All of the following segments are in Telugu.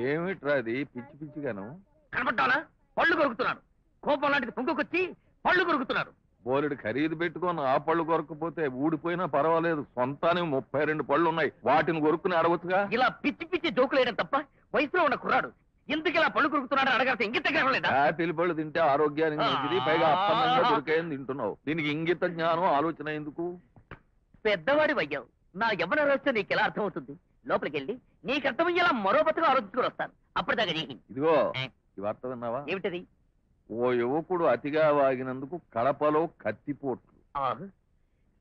ఏమిట్రా అది పిచ్చి పిచ్చిగాను కనబడ్డానా? పళ్ళు కొరుకుతున్నాను. కోపం లాంటిది పొంగుకొచ్చి పళ్ళు కొరుకుతున్నాను. బోలెడు ఖరీదు పెట్టుకొని ఆ పళ్ళు కొరకపోతే ఊడిపోయినా పర్వాలేదు. సొంతానికి 32 పళ్ళు ఉన్నాయి, వాటిని కొరుక్కుని అడగచ్చుగా. ఇలా పిచ్చి పిచ్చి జోకులేయడం తప్ప వయసులో ఉన్న కుర్రాడు ఎందుకు ఇలా పళ్ళు కొరుకుతున్నాడు అడగాల్సిన ఇంగిత జ్ఞానం లేదా? యాపిల్ పళ్ళు తింటే ఆరోగ్యానికి మంచిది, పైగా అప్పన్నంగా దొరికేయని తింటున్నావు. దీనికి ఇంగిత జ్ఞానం ఆలోచన ఎందుకు? పెద్దవాడి వయ్యావు. నా యవ్వన రహస్యం నీకు ఎలా అర్థమవుతుంది? లోపలికి వెళ్ళి నీకు అర్థమయ్యేలా మరో బతుకు ఆలోచించుకుని వస్తాను. అప్పటిదాకా నీ ఇదిగో ఈ వార్త విన్నావా? ఏమిటది? ఓ యువకుడు అతిగా వాగినందుకు కడపలో కత్తిపోట్లు.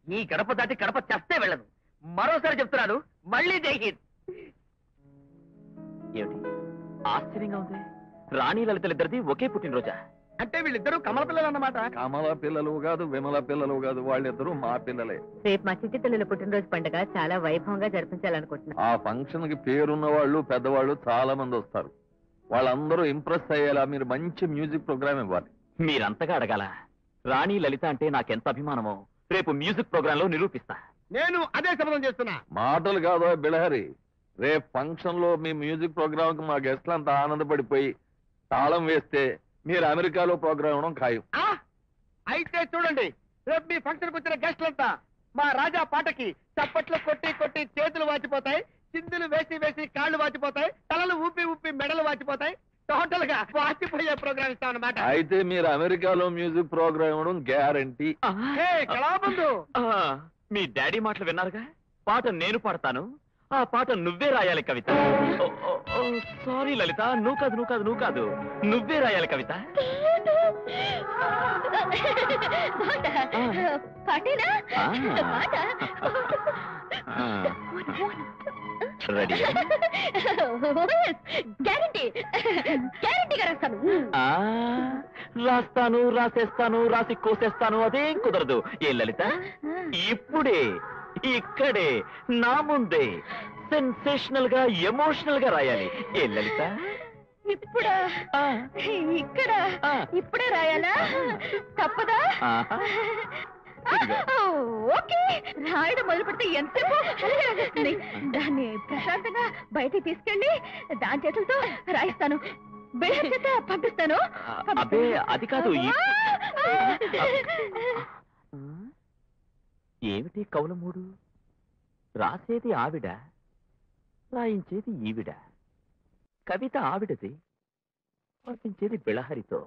ఈ గడప దాటి గడప చస్తే వెళ్ళను. మరోసారి చెప్తున్నాను, మళ్ళీ జైహింద్. ఏమిటి ఆశ్చర్యంగా ఉంది? రాణి లలితలిద్దరిది ఒకే పుట్టినరోజా? అంటే వీళ్ళిద్దరూ కమల పిల్లలు అన్నమాట. కమల పిల్లలు కాదు, విమల పిల్లలు కాదు, వాళ్ళిద్దరూ మా పిల్లలే. రేపు మా చిట్టి తల్లుల పుట్టినరోజు పండుగ చాలా వైభవంగా జరిపించాలనుకుంటున్నాను. ఆ ఫంక్షన్ కి పేరున్న వాళ్ళు పెద్దవాళ్ళు చాలా మంది వస్తారు. వాళ్ళందరూ ఇంప్రెస్ అయ్యేలా మీరు మంచి మ్యూజిక్ ప్రోగ్రామ్ ఇవ్వాలి. మీరంతగా అడగాల? రాణి లలిత అంటే నాకెంత అభిమానమో రేపు మ్యూజిక్ ప్రోగ్రామ్ లో నిరూపిస్తా. నేను అదే శపథం చేస్తున్నా. మాటలు కాదు బిళహరి, రేపు ఫంక్షన్ లో మీ మ్యూజిక్ ప్రోగ్రామ్ కి మా గెస్ట్లు అంతా ఆనందపడిపోయి తాళం వేస్తే మీరు అమెరికాలో ప్రోగ్రామ్ ఇవ్వడం ఖాయం. అయితే చూడండి, రేపు మీ ఫంక్షన్ కు వచ్చిన గెస్ట్లంతా మా రాజా పాటకి చప్పట్లు కొట్టి కొట్టి చేతులు వాచిపోతాయి, చిందులు వేసి వేసి కాళ్ళు వాచిపోతాయి, తలలు ఊపి ఊపి మెడలు వాచిపోతాయి. టోటల్ గా వాచిపోయే ప్రోగ్రామ్ ఇస్తాం అన్నమాట. అయితే మీరు అమెరికాలో మ్యూజిక్ ప్రోగ్రామ్ ఇవ్వడం గ్యారంటీ. మీ డాడీ మాటలు విన్నారుగా? పాట నేను పాడతాను, ఆ పాట నువ్వే రాయాలి కవిత. సారీ లలిత, నువ్వు కాదు నువ్వే రాయాలి కవిత. రెడీ? రాస్తాను, రాసేస్తాను, రాసి కోసేస్తాను, అదేం కుదరదు. ఏ లలిత, ఇప్పుడే ఇక్కడే నా ముందే సెన్సేషనల్ గా ఎమోషనల్ గా రాయాలి. ఏ లలిత? ఇప్పుడా? ఇక్కడ ఇప్పుడే రాయాలా? తప్పదా? ఓకే, రాయడం మొదలు పెడితే ఎంతసేపు అనిపిస్తుంది. దాన్ని ప్రశాంతంగా బయటికి తీసుకెళ్ళి దాని చేతులతో రాయిస్తాను, బెల్లం చేత పంపిస్తాను. అదే అది కాదు. ఏమిటి కౌలమూడు? రాసేది ఆవిడ, రాయించేది ఈవిడ. కవిత ఆవిడది, పంపించేది బిళహరితో.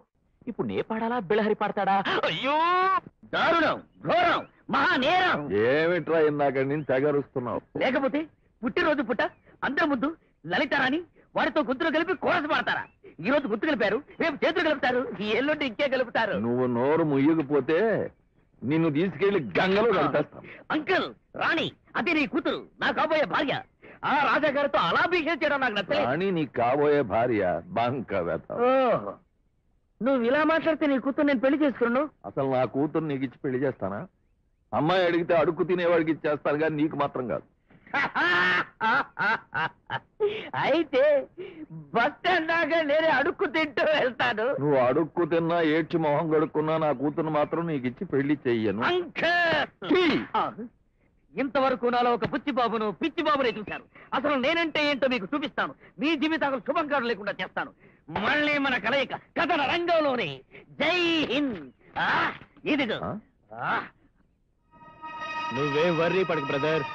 ఇప్పుడు నే పాడాలా, బిళహరి పాడతాడా? అయ్యో దారుణం, ఘోరం, మహానేరం. ఏమిట్రా ఇందాక నేను తెగరుస్తున్నావు? లేకపోతే పుట్టినరోజు పుట్ట అందరి ముందు లలిత రాణి వారితో గొంతులు కలిపి కోరస పాడతారా? ఈ రోజు గుర్తు కలిపారు, రేపు చేతులు కలుపుతారు, ఎల్లుండి ఇంకే కలుపుతారు. నువ్వు నోరు ముయ్యకపోతే నిన్ను తీసుకెళ్లి గంగలో కలిపేస్తాను. అంకుల్, రాణి అది నీ కూతురు, నా కాబోయే భార్య. ఆ రాజాగారితో అలా బిహేవ్ చేయడం నాకు నచ్చలేదు. రాణి నీ కాబోయే భార్య బంక వెత. నువ్వు ఇలా మాట్లాడితే నీ కూతురు నేను పెళ్లి చేసుకున్నాను. అసలు నా కూతురు నీకు ఇచ్చి పెళ్లి చేస్తానా? అమ్మాయి అడిగితే అడుక్కు తినేవాడికి ఇచ్చేస్తాను, కానీ నీకు మాత్రం కాదు. అయితే బస్ స్టాండ్ దాకా నేనే అడుక్కు తింటూ వెళ్తాను. నువ్వు అడుక్కు తిన్నా ఏడ్చి మొహం కడుక్కున్నా నా కూతురు మాత్రం నీకు ఇచ్చి పెళ్లి చెయ్యను. ఇంతవరకు నాలో ఒక బుచ్చిబాబును పిచ్చిబాబునే చూశాను. అసలు నేనంటే ఏంటో మీకు చూపిస్తాను. మీ జీవితాలు శుభంకారం లేకుండా చేస్తాను. మళ్ళీ మన కలయిక కథన రంగంలోనే. జై హింద్. ఇదిగో. నువ్వే వర్రీ పడకు బ్రదర్.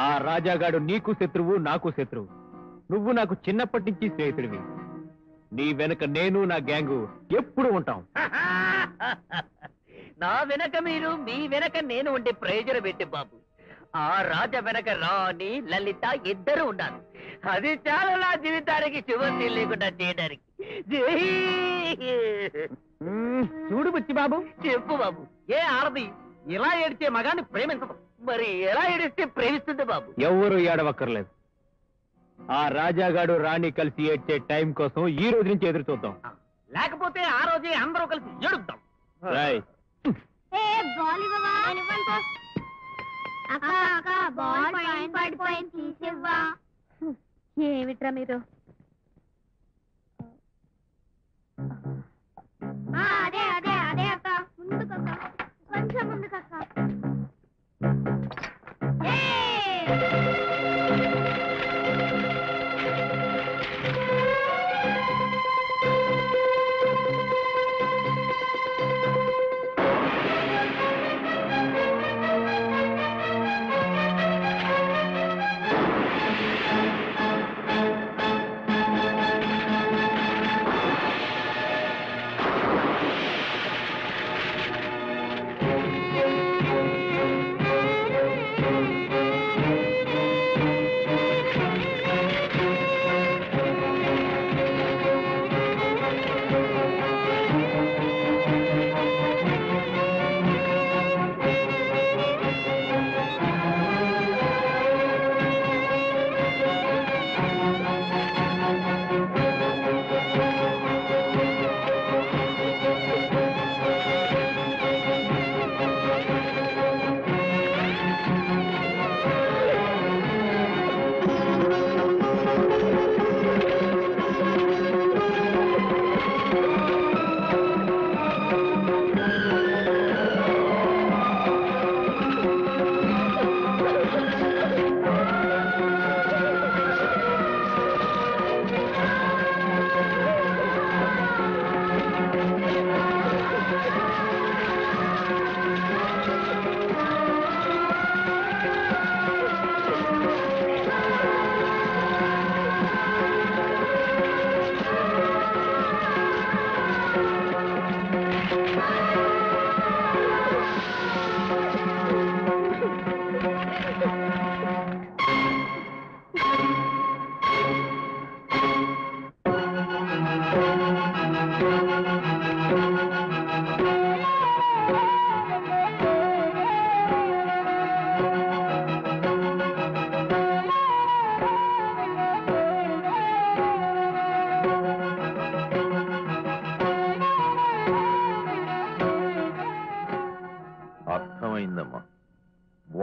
ఆ రాజాగాడు నీకు శత్రువు, నాకు శత్రువు. నువ్వు నాకు చిన్నప్పటి నుంచి స్నేహితుడివి. నీ వెనక నేను, నా గ్యాంగు ఎప్పుడు ఉంటాం. నా వెనక మీరు, మీ వెనక నేను ఉండే ప్రయోజనం ఏంటి బాబు? ఆ రాజ వెనక రాణి లలిత ఇద్దరు ఉన్నారు. అది చాలా నా జీవితానికి శుభం లేకుండా చేయడానికి. చూడు బుచ్చి బాబు. చెప్పు బాబు, ఏ ఆడది ఇలా ఏడిచే మగాన్ని ప్రేమించదు, మరి ఎలా ఏడిస్తే ప్రేమిస్తుంది బాబు? ఎవరు ఏడవక్కర్లేదు. ఆ రాజాగాడు రాణి కలిసి ఏడ్చే టైం కోసం ఈ రోజు నుంచి ఎదురు చూద్దాం. లేకపోతే ఆ రోజే అందరూ కలిసి ఏడుద్దాం. ఏమిట్రా మీరు? అదే అదే అదే అక్క, ముందుకక్క, కొంచెం ముందుకక్క.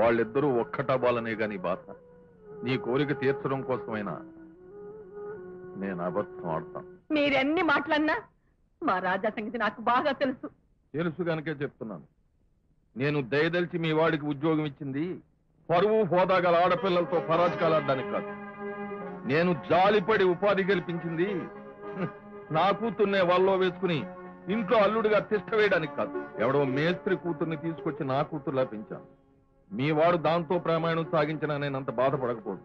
వాళ్ళిద్దరూ ఒక్కటవ్వాలనే గాని బాధ. నీ కోరిక తీర్చడం కోసమైనా నేను అబద్ధం ఆడతాను. మీరెన్ని మాటలన్నా మా రాజా సంగతి నాకు బాగా తెలుసు. తెలుసు గనకే చెప్తున్నాను. నేను దయదలిచి మీ వాడికి ఉద్యోగం ఇచ్చింది పరువు హోదా గల ఆడపిల్లలతో పరాజకాలాడడానికి కాదు. నేను జాలిపడి ఉపాధి కల్పించింది నా కూతుర్నే వాళ్ళలో వేసుకుని ఇంట్లో అల్లుడిగా తిష్ట వేయడానికి కాదు. ఎవడో మేస్త్రి కూతుర్ని తీసుకొచ్చి నా కూతుర్లా పెంచాను. మీ వాడు దాంతో ప్రమాణం సాగించినా నేనంత బాధపడకపోదు.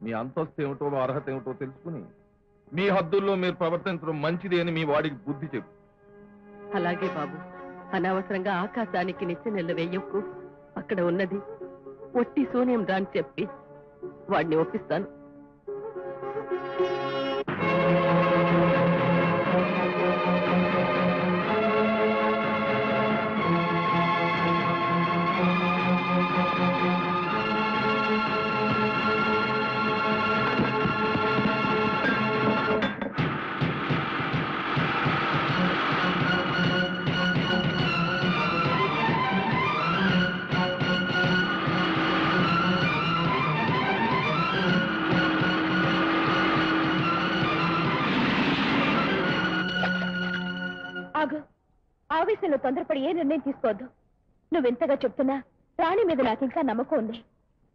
మీ అంతస్తు ఏమిటో అర్హత ఏమిటో తెలుసుకుని మీ హద్దుల్లో మీరు ప్రవర్తించడం మంచిది అని మీ వాడికి బుద్ధి చెప్పు. అలాగే బాబు, అనవసరంగా ఆకాశానికి నిచ్చెనెల్ల వెయ్యకు. అక్కడ ఉన్నది ఒట్టి శూన్యం రాని చెప్పి వాడిని ఒప్పిస్తాను. ఆగు, ఆవేశంలో తొందరపడి ఏ నిర్ణయం తీసుకోవద్దు. నువ్వెంతగా చెప్తున్నా రాణి మీద నాకింకా నమ్మకం ఉంది.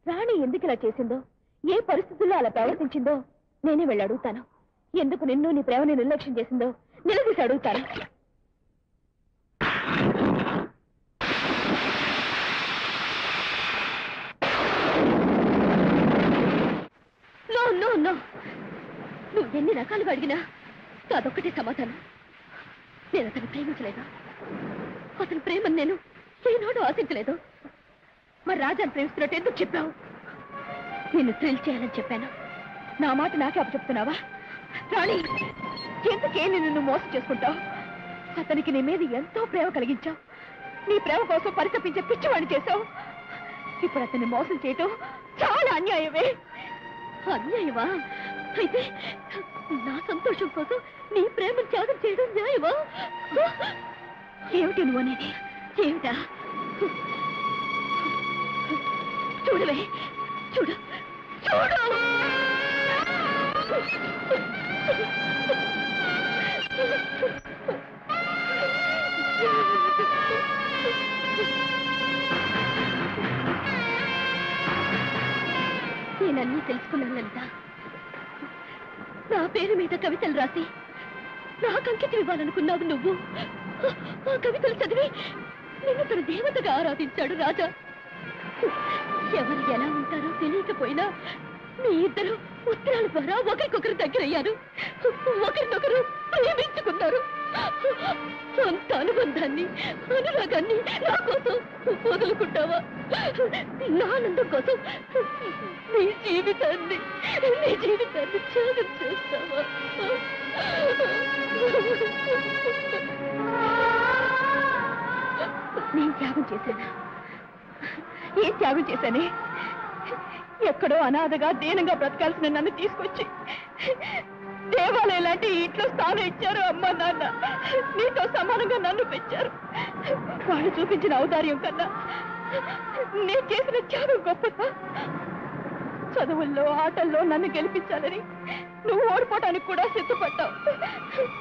రాణి ఎందుకు ఇలా చేసిందో, ఏ పరిస్థితుల్లో అలా ప్రవర్తించిందో నేనే వెళ్ళి అడుగుతాను. ఎందుకు నిన్ను నీ ప్రేమని నిర్లక్ష్యం చేసిందో నిలదీసి అడుగుతాను. నువ్వు ఎన్ని రకాలుగా అడిగినా అదొక్కటే సమాధానం. నేను అతను ప్రేమించలేదు. అతని ప్రేమను నేను ఏనాడు ఆశించలేదు. మరి రాజాను ప్రేమిస్తున్నట్టు ఎందుకు చెప్పావు? నిన్ను థ్రిల్ చేయాలని చెప్పాను. నా మాట నాకే అప్పచెప్తున్నావా? రాణి, ఎందుకే నిన్ను మోసం చేసుకుంటావు? అతనికి నీ మీద ఎంతో ప్రేమ కలిగించావు. నీ ప్రేమ కోసం పరితపించే పిచ్చివాణి చేశావు. ఇప్పుడు అతన్ని మోసం చేయటం చాలా అన్యాయమే. అన్యాయమా? అయితే నా సంతోషం కోసం నీ ప్రేమను త్యాగం చేయడం న్యాయమా? ఏమిటి నువ్వు అనేది? ఏమిటా? చూడవే, చూడు చూడు. నేనన్నీ తెలుసుకున్నాను లలిత. నా పేరు మీద కవితలు రాసి నాకు అంకితం ఇవ్వాలనుకున్నావు నువ్వు. ఆ కవితలు చదివి నిన్ను తన దేవతగా ఆరాధించాడు రాజా. ఎవరు ఎలా ఉంటారో తెలియకపోయినా మీ ఇద్దరు ఉత్తరాల ద్వారా ఒకరికొకరు దగ్గరయ్యారు. ఒకరినొకరు ప్రేమించుకున్నారు. అంత అనుబంధాన్ని, అనురాగాన్ని నా కోసం వదులుకుంటావా? నా ఆనందం కోసం నీ జీవితాన్ని త్యాగం చేస్తావా? నేను త్యాగం చేశానా? ఏం త్యాగం చేశానే? ఎక్కడో అనాథగా దీనంగా బ్రతకాల్సిన నన్ను తీసుకొచ్చి దేవాలయం లాంటి ఇంట్లో స్థానం ఇచ్చారు అమ్మ నాన్న. నీతో సమానంగా నన్ను పెంచారు. వాళ్ళు చూపించిన ఔదార్యం కన్నా నేను చేసిన త్యాగం గొప్పదా? చదువుల్లో ఆటల్లో నన్ను గెలిపించాలని నువ్వు ఓడిపోవడానికి కూడా సిద్ధపడ్డావు.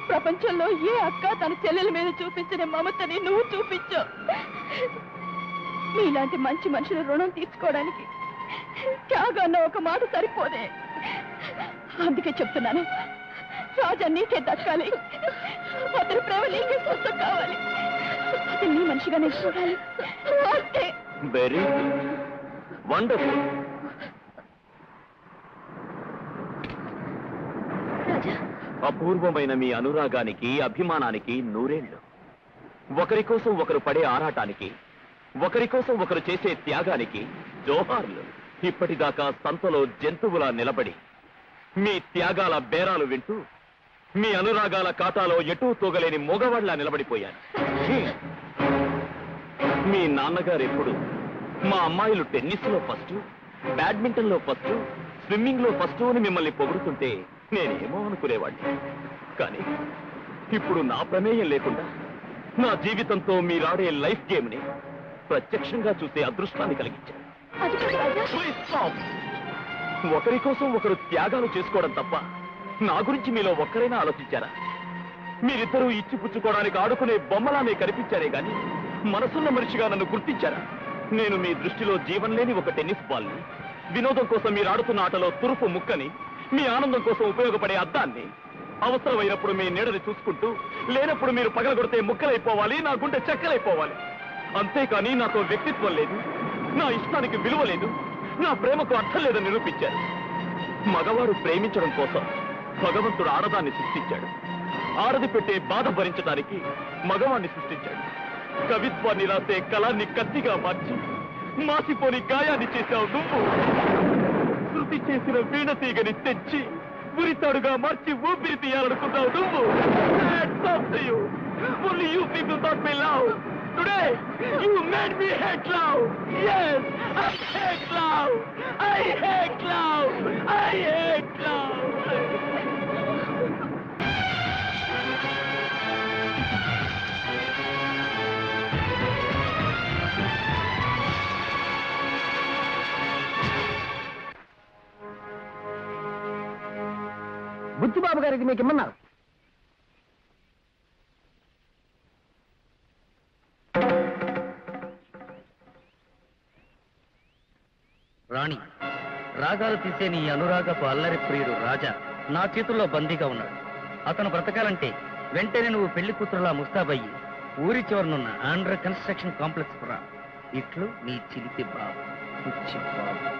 ప్రపంచంలో ఏ అక్క తన చెల్లెల మీద చూపించిన మమతని నువ్వు చూపించావు. నీలాంటి మంచి మనుషుల రుణం తీర్చుకోవడానికి త్యాగాన్న ఒక మాట సరిపోదే. అందుకే చెప్తున్నాను, రాజా నీకే దక్కాలి. అతని ప్రేమ నీకే సొంతం కావాలి. అతను నీ మనిషిగా నేను చూడాలి. అంతే. Very good, wonderful. రాజా, అపూర్వమైన మీ అనురాగానికి, అభిమానానికి నూరేళ్లు. ఒకరి కోసం ఒకరు పడే ఆరాటానికి, ఒకరి కోసం ఒకరు చేసే త్యాగానికి జోహార్లు. ఇప్పటిదాకా సంతలో జంతువులా నిలబడి మీ త్యాగాల బేరాలు వింటూ మీ అనురాగాల కాటాలో ఎటూ తోగలేని మొగవాళ్లా నిలబడిపోయాను. మీ నాన్నగారు ఎప్పుడు మా అమ్మాయిలు టెన్నిస్లో ఫస్ట్, బ్యాడ్మింటన్లో ఫస్ట్, స్విమ్మింగ్లో ఫస్ట్ అని మిమ్మల్ని పొగుడుతుంటే నేనేమో అనుకునేవాడిని. కానీ ఇప్పుడు నా ప్రమేయం లేకుండా నా జీవితంతో మీరాడే లైఫ్ గేమ్ని ప్రత్యక్షంగా చూసే అదృష్టాన్ని కలిగించారు. అది కాదు రాజా. Please stop. ఒకరి కోసం ఒకరు త్యాగాలు చేసుకోవడం తప్ప నా గురించి మీలో ఒక్కరైనా ఆలోచించారా? మీరిద్దరూ ఇచ్చిపుచ్చుకోవడానికి ఆడుకునే బొమ్మలానే కనిపించారే గాని మనసున్న మనిషిగా నన్ను గుర్తించారా? నేను మీ దృష్టిలో జీవం లేని ఒక టెన్నిస్ బాల్ని, వినోదం కోసం మీరు ఆడుతున్న ఆటలో తురుపు ముక్కని, మీ ఆనందం కోసం ఉపయోగపడే అద్దాన్ని. అవసరమైనప్పుడు మీ నీడని చూసుకుంటూ, లేనప్పుడు మీరు పగలగొడితే ముక్కలైపోవాలి, నా గుండె చెక్కలైపోవాలి. అంతేకాని నాతో వ్యక్తిత్వం లేదు, నా ఇష్టానికి విలువ లేదు, నా ప్రేమకు అర్థం లేదని నిరూపించారు. మగవాడు ప్రేమించడం కోసం భగవంతుడు ఆడదాన్ని సృష్టించాడు. ఆడది పెట్టే బాధ భరించడానికి మగవాణ్ణి సృష్టించాడు. కవిత్వాన్ని రాసే కళాన్ని కత్తిగా మార్చి మాసిపోని గాయాన్ని చేశావు నువ్వు. శృతి చేసిన వీణ తీగని తెచ్చి ఉరితాడుగా మార్చి ఊపిరి తీయాలనుకున్నావు నువ్వు. Hats off to you. Only you people thought me love. Today, you made me hate love. Yes, I hate love. I hate love. I hate love. Buchibabu గారికి మీకు ఇమ్మన్నారు. రాణి, రాగాలు తీసే నీ అనురాగపు అల్లరి ప్రియుడు రాజా నా చేతుల్లో బందీగా ఉన్నాడు. అతను బ్రతకాలంటే వెంటనే నువ్వు పెళ్లి కూతురులా ముస్తాబయ్యి ఊరి చివరనున్న అండర్ కన్స్ట్రక్షన్ కాంప్లెక్స్ రా. ఇట్లు నీ చిలిపి బాబు బుచ్చి బాబు.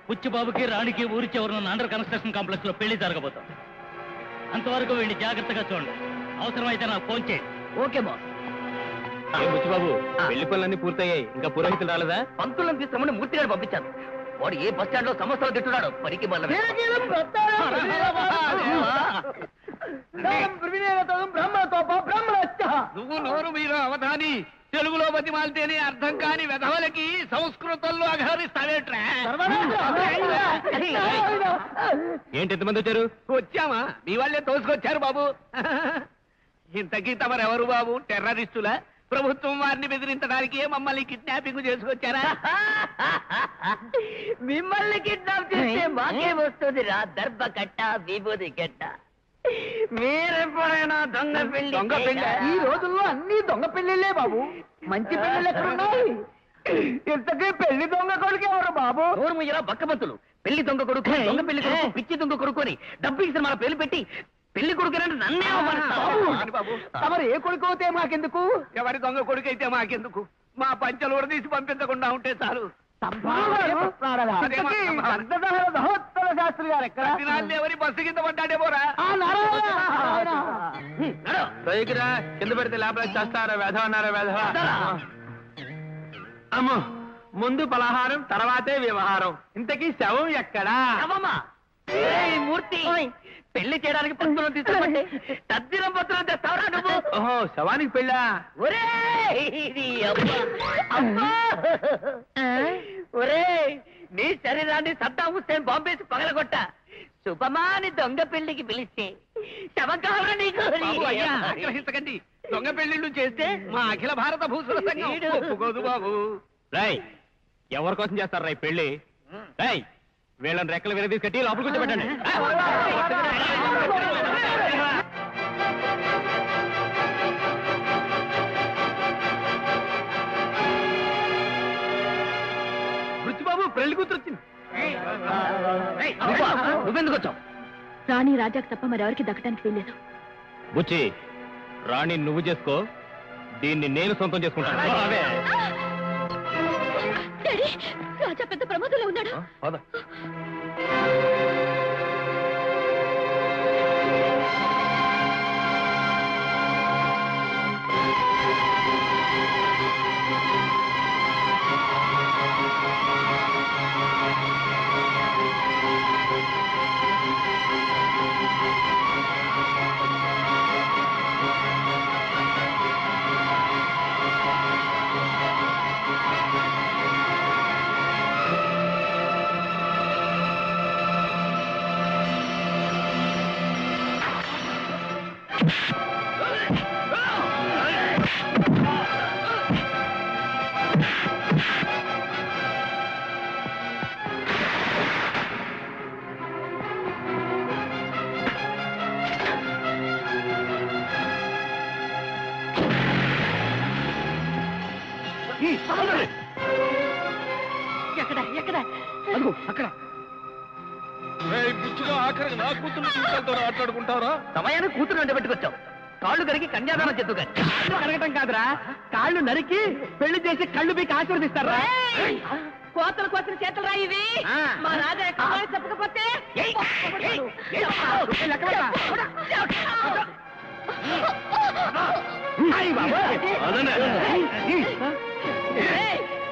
బుచ్చిబాబుకి రాణికి ఊరి చివరన అండర్ కన్స్ట్రక్షన్ కాంప్లెక్స్ లో పెళ్లి జరగబోతాం. అంతవరకు వీడిని జాగ్రత్తగా చూడండి. అవసరమైతే నాకు ఫోన్ చేయండి. Okay boss. బుచ్చిబాబు, పెళ్లి పనులన్నీ పూర్తయ్యాయి, ఇంకా పురోహితులు రాలేదా? పంతులను తీసుకురమని మూర్తి గారు పంపించాను. వాడు ఏ బస్ స్టాండ్ లో సంవత్సరాలు తిట్టున్నాడు. పరికి మళ్ళీ నువ్వు నోరు మీరు అవధాని. తెలుగులో బతిమాలితేనే అర్థం కాని వెధవలకి సంస్కృతంలో అఘహరిస్తావేట్రా? ఏంటి ఎంతమంది వచ్చారు? వచ్చామా? మీ వాళ్ళే తోసుకొచ్చారు బాబు. ఇంతకీ తమరెవరు బాబు? టెర్రరిస్టులా? ప్రభుత్వం వారిని బెదిరించడానికి మమ్మల్ని కిడ్నాపింగ్ చేసుకొచ్చారా? మిమ్మల్ని కిడ్నాప్ చేస్తే మాకే వస్తుంది రా దర్భ కట్ట విభూది కట్ట. మీరెప్పుడైనా దొంగ పెళ్లి? దొంగ పెళ్లి ఈ రోజుల్లో అన్ని దొంగ పెళ్లిళ్లే బాబు. మంచి పెళ్లిళ్ళు ఎక్కడున్నాయి? ఇంతకీ పెళ్లి దొంగ కొడుకు ఎవరు బాబు? నోరు ముయ్యరా బక్కబంతులు. పెళ్లి దొంగ కొడుకు, దొంగ పెళ్లి కొడుకు, పిచ్చి దొంగ కొడుకు అని డబ్బు ఇచ్చిన మన పేర్లు పెట్టి పెళ్లి కొడుకునంటే నన్నే బాబు. తమరు ఏ కొడుకు అవుతే మాకెందుకు? ఎవరి దొంగ కొడుకు అయితే మాకెందుకు? మా పంచలు ఉడదీసి పంపించకుండా ఉంటే చాలు. శాస్త్రి గారు ఎక్కడ? ఎవరి బస్సు కింద పడ్డాడే పోరా? కింద పెడితే లేపల చేస్తారా వేధవ అన్నారా వేధవ? అమ్మో, ముందు పలహారం తర్వాతే వ్యవహారం. ఇంతకీ శవం ఎక్కడా? మూర్తి పెళ్లి చేయడానికి పత్రం తీసుకుంటే తద్దిరం పత్రం తెస్తావరా నువ్వు? ఓహో, శవానికి పెళ్ళా? ఒరే, నీ శరీరాన్ని సద్దాం హుస్సేన్ బాంబేసి పగలగొట్ట. శుభమాని దొంగ పెళ్లికి పిలిస్తే శవం కావాలా నీకు? బాబు, అయ్యా, ఆగ్రహించకండి. దొంగ పెళ్లిళ్ళు చేస్తే మా అఖిల భారత భూసుల సంఘం ఒప్పుకోదు బాబు. రై, ఎవరి కోసం చేస్తారు రై పెళ్లి? రై, వీళ్ళని రెక్కలు విరదీసి కట్టి లోపల కూర్చోబెట్టండి. బుచ్చిబాబు, పెళ్లి కూతురు వచ్చింది. నువ్వెందుకు వచ్చావు? రాణి రాజాకు తప్ప మరెవరికి దక్కడానికి వీల్లేదు. బుచ్చి, రాణి నువ్వు చేసుకో, దీన్ని నేను సొంతం చేసుకుంటాను. డాడీ, రాజా పెద్ద ప్రమాదంలో ఉన్నాడు. పద. అక్కడ బుచ్చిగా ఆఖరికి నా కూతురు తీసుకెళ్తాను ఆటలాడుకుంటారా? సమయాన్ని కూతురు అంటే పెట్టుకొచ్చావు. కాళ్ళు కరిగి కన్యాదానం చేద్దు కానీ కాళ్ళు కరగటం కాదురా, కాళ్ళు నరికి పెళ్లి చేసి కళ్ళు పీకి ఆశీర్వదిస్తారా? కోతలు కోసిన చేతులు రా ఇవి. మా రాజా ఎక్కడ చెప్పకపోతే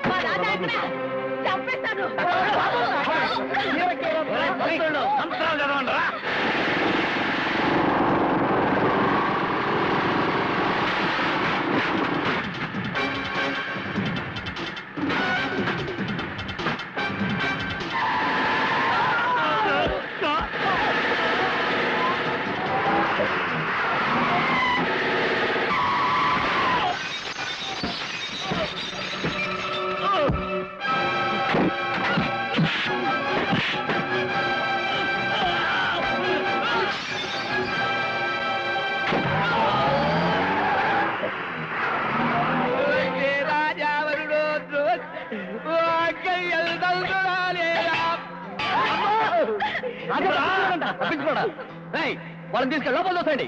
మా రాజా ఎక్కడ చంపేస్తాను. వాళ్ళని తీసుకెళ్ళి లోపల చూసండి.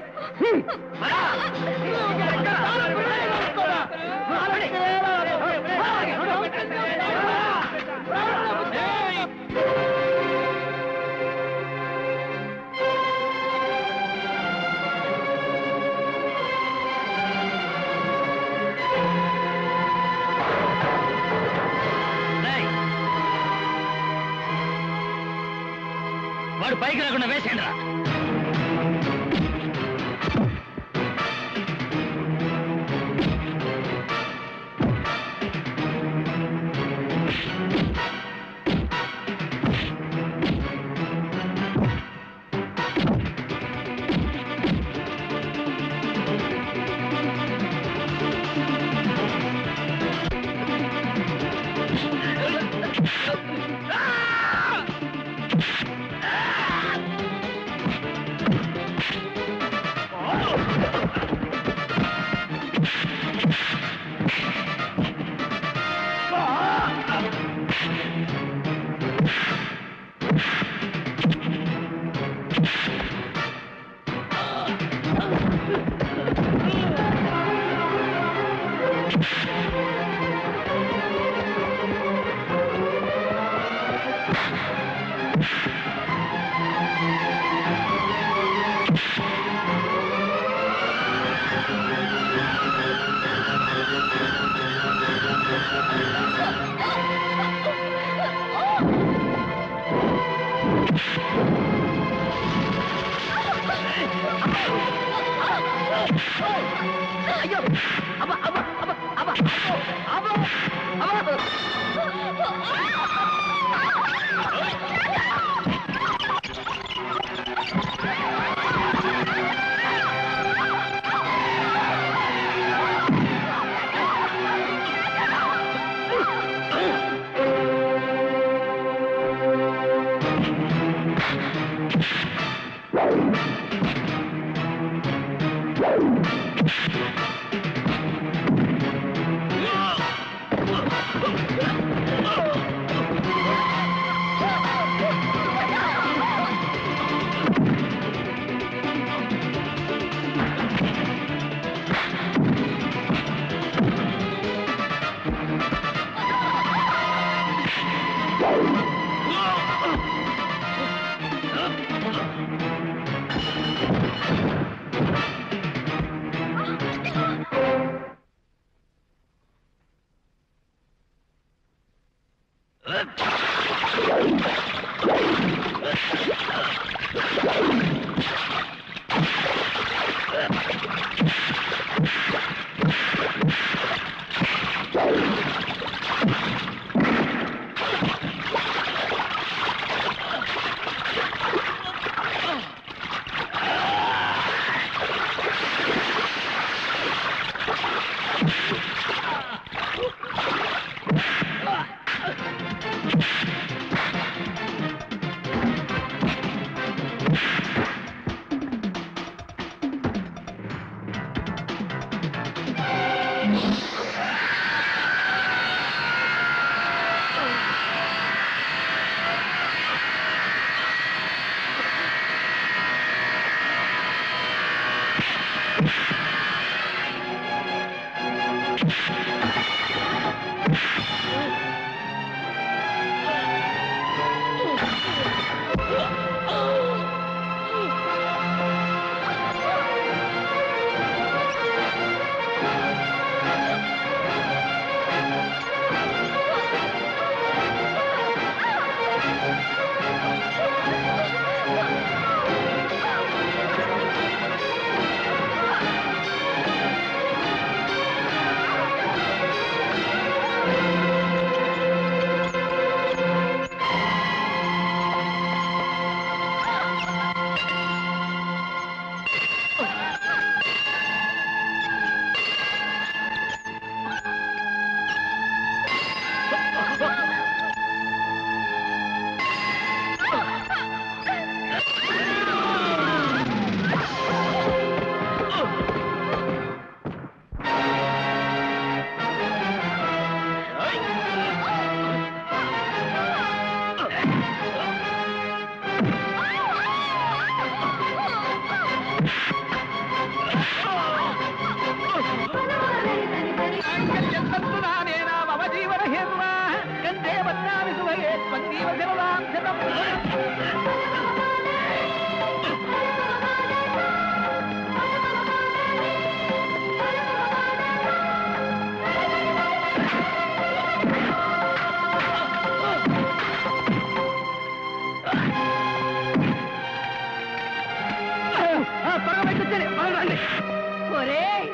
వాడు పైకి రాకుండా వేసేయండి రా.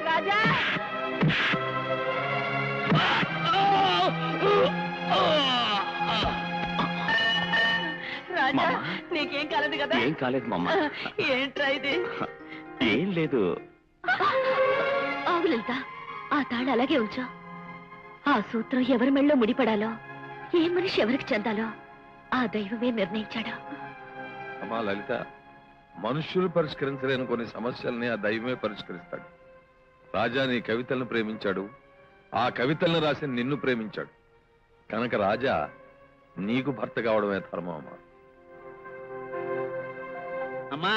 రాజా రాజా నీకేం కాలేదు కదా? ఏం కాలేదు మామ. ఏంట్రా ఇది? ఏం లేదు. ఆవులంతా ఆ తాళ అలాగే ఉంచు. ఆ సూత్రం ఎవరి మెళ్ళో ముడిపడాలో, ఏ మనిషి ఎవరికి చెందాలో ఆ దైవమే నిర్ణయించాడు. అమ్మా లలిత, మనుష్యులు పరిష్కరించలేని కొన్ని సమస్యల్ని ఆ దైవమే పరిష్కరిస్తాడు. రాజా నీ కవితలను ప్రేమించాడు, ఆ కవితలను రాసి నిన్ను ప్రేమించాడు కనుక రాజా నీకు భర్త కావడమే ధర్మం. అమ్మా అమ్మా,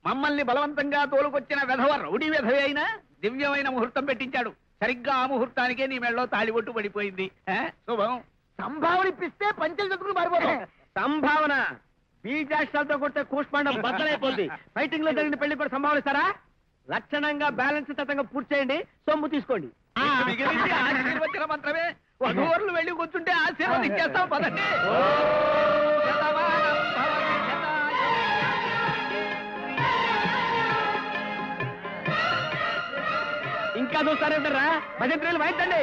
మమ్మల్ని బలవంతంగా తోలుకొచ్చిన వెధవ రౌడీ వెధవే అయినా దివ్యమైన ముహూర్తం పెట్టించాడు. సరిగ్గా ఆ ముహూర్తానికే నీ మెళ్ళలో తాళిబొట్టు పడిపోయింది. శుభం. సంభావన ఇప్పిస్తే పంచెలు చదువుకుని మారిపోతాం. సంభావన బీజాక్షాలతో కొడితే కూష్మాండం బద్దలైపోద్ది. ఫైటింగ్ లో జరిగిన పెళ్లి కూడా సంభావన ఇస్తారా? లక్షణంగా బ్యాలెన్స్ తతంగా పూర్తి చేయండి, సొమ్ము తీసుకోండి. ఆశీర్వచన మంత్రమే. వధూవరులు వెళ్ళి కూర్చుంటే ఆశీర్వదించేస్తాం. పదండి. ఇంకా చూస్తారేంటారా? భజంత్రులు వాయించండి.